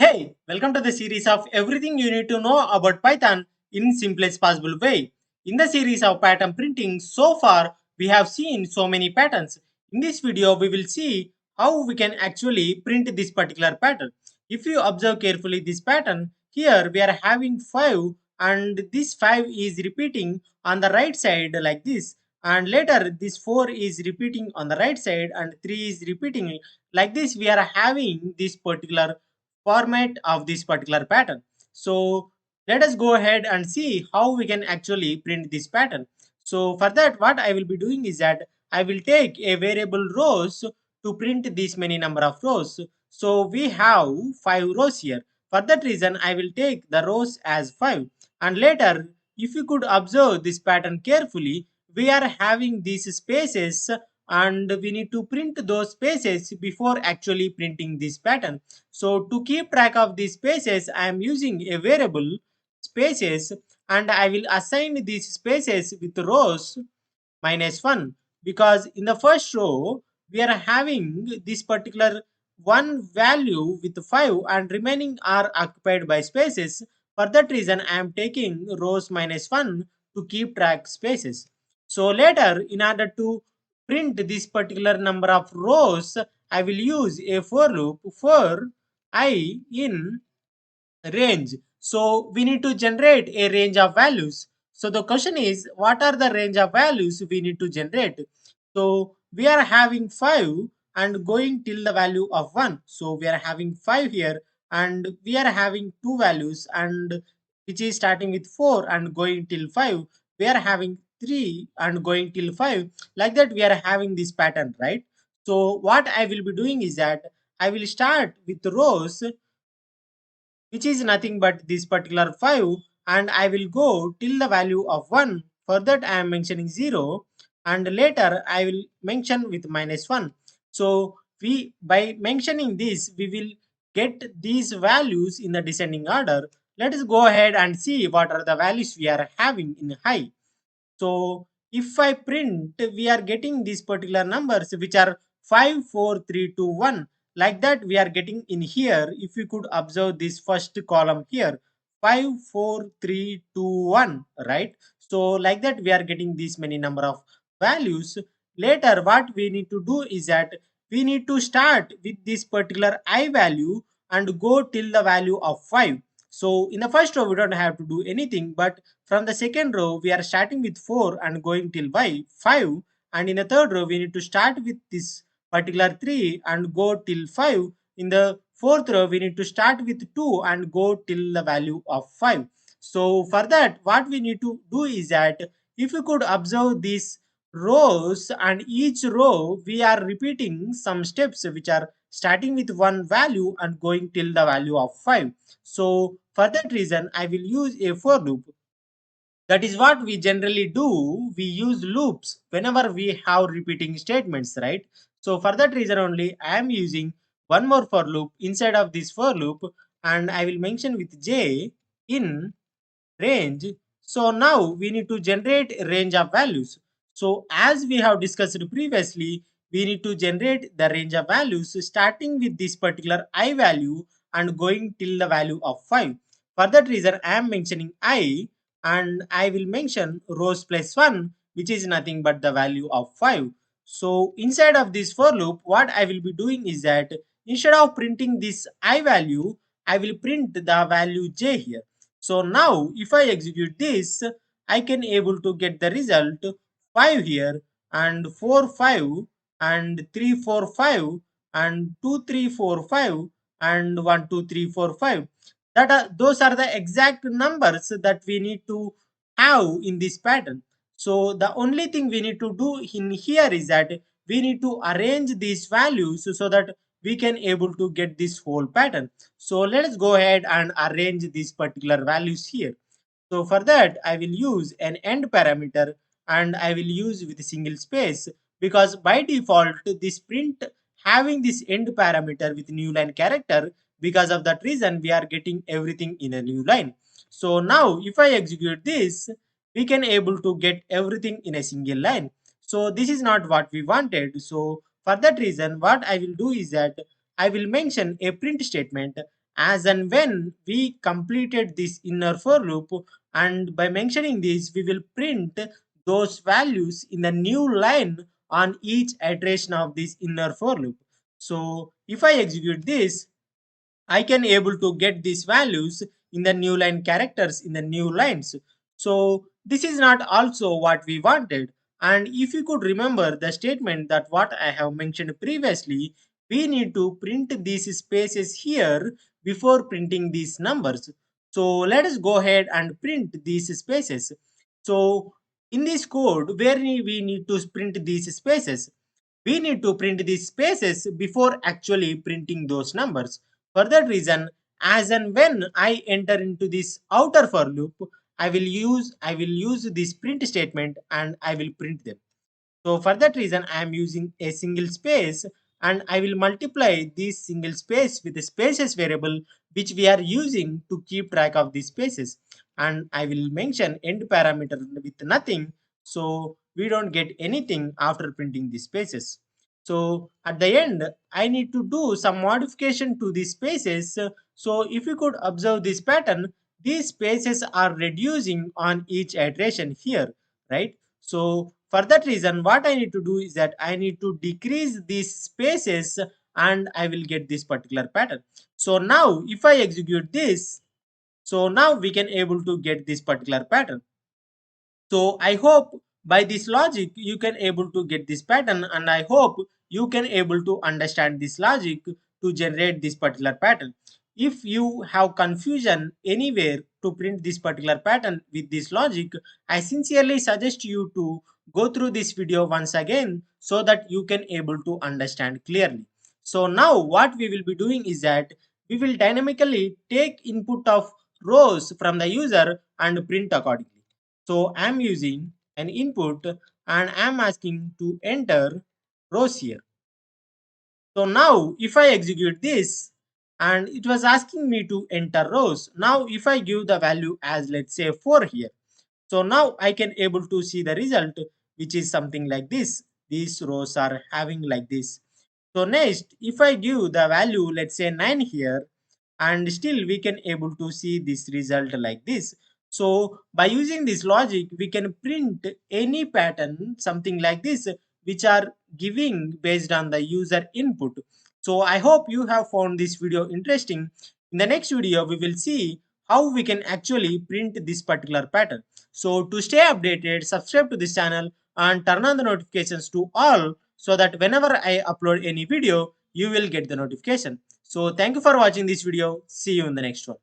Hey, welcome to the series of everything you need to know about Python in simplest possible way. In the series of pattern printing, so far we have seen so many patterns. In this video, we will see how we can actually print this particular pattern. If you observe carefully this pattern, here we are having 5 and this 5 is repeating on the right side like this, and later this 4 is repeating on the right side and 3 is repeating like this. We are having this particular format of this particular pattern. So let us go ahead and see how we can actually print this pattern. So for that, what I will be doing is that I will take a variable rows to print this many number of rows. So we have 5 rows here. For that reason, I will take the rows as 5. And later, if you could observe this pattern carefully, we are having these spaces and we need to print those spaces before actually printing this pattern. So to keep track of these spaces, I am using a variable spaces, and I will assign these spaces with rows -1, because in the first row we are having this particular one value with 5 and remaining are occupied by spaces. For that reason, I am taking rows -1 to keep track spaces. So later, in order to print this particular number of rows, I will use a for loop for I in range. So we need to generate a range of values. So the question is, what are the range of values we need to generate? So we are having 5 and going till the value of 1. So we are having 5 here and we are having two values, and which is starting with 4 and going till 5. We are having 3 and going till 5. Like that we are having this pattern, right? So what I will be doing is that I will start with rows which is nothing but this particular 5, and I will go till the value of 1. For that I am mentioning 0 and later I will mention with -1. So we, by mentioning this, we will get these values in the descending order. Let us go ahead and see what are the values we are having in high. So if I print, we are getting these particular numbers which are 5, 4, 3, 2, 1. Like that we are getting in here. If you could observe this first column here, 5, 4, 3, 2, 1, right? So like that we are getting these many number of values. Later what we need to do is that we need to start with this particular I value and go till the value of 5. So in the first row we don't have to do anything, but from the second row, we are starting with 4 and going till 5. And in the third row, we need to start with this particular 3 and go till 5. In the fourth row, we need to start with 2 and go till the value of 5. So for that, what we need to do is that if you could observe these rows, and each row we are repeating some steps which are starting with one value and going till the value of 5. So for that reason, I will use a for loop. That is what we generally do. We use loops whenever we have repeating statements, right? So for that reason only, I am using one more for loop inside of this for loop, and I will mention with j in range. So now we need to generate a range of values. So as we have discussed previously, we need to generate the range of values starting with this particular I value and going till the value of 5. For that reason, I am mentioning I, and I will mention rows plus 1, which is nothing but the value of 5. So inside of this for loop, what I will be doing is that instead of printing this I value, I will print the value j here. So now if I execute this, I can able to get the result 5 here and 4 5 and 3 4 5 and 2 3 4 5 and 1 2 3 4 5. That are, those are the exact numbers that we need to have in this pattern. So the only thing we need to do in here is that we need to arrange these values so that we can able to get this whole pattern. So let us go ahead and arrange these particular values here. So for that, I will use an end parameter and I will use with a single space, because by default, this print having this end parameter with new line character. Because of that reason, we are getting everything in a new line. So now if I execute this, we can able to get everything in a single line. So this is not what we wanted. So for that reason, what I will do is that I will mention a print statement, as and when we completed this inner for loop, and by mentioning this we will print those values in the new line on each iteration of this inner for loop. So if I execute this, I can able to get these values in the new line characters in the new lines. So this is not also what we wanted. And if you could remember the statement that what I have mentioned previously, we need to print these spaces here before printing these numbers. So let us go ahead and print these spaces. So in this code where we need to print these spaces, we need to print these spaces before actually printing those numbers. For that reason, as and when I enter into this outer for loop, I will use this print statement and I will print them. So for that reason, I am using a single space, and I will multiply this single space with the spaces variable which we are using to keep track of these spaces. And I will mention end parameter with nothing, so we don't get anything after printing these spaces. So at the end, I need to do some modification to these spaces. So if you could observe this pattern, these spaces are reducing on each iteration here, right? So for that reason, what I need to do is that I need to decrease these spaces and I will get this particular pattern. So now if I execute this, so now we can able to get this particular pattern. So I hope by this logic you can able to get this pattern, and I hope you can able to understand this logic to generate this particular pattern. If you have confusion anywhere to print this particular pattern with this logic, I sincerely suggest you to go through this video once again so that you can able to understand clearly. So now what we will be doing is that we will dynamically take input of rows from the user and print accordingly. So I'm using an input and I'm asking to enter rows here. So now if I execute this, and it was asking me to enter rows. Now if I give the value as, let's say, 4 here. So now I can able to see the result, which is something like this. These rows are having like this. So next, if I give the value, let's say 9 here, and still we can able to see this result like this. So by using this logic, we can print any pattern, something like this, which are giving based on the user input. So I hope you have found this video interesting. In the next video, we will see how we can actually print this particular pattern. So to stay updated, subscribe to this channel and turn on the notifications to all, so that whenever I upload any video, you will get the notification. So thank you for watching this video. See you in the next one.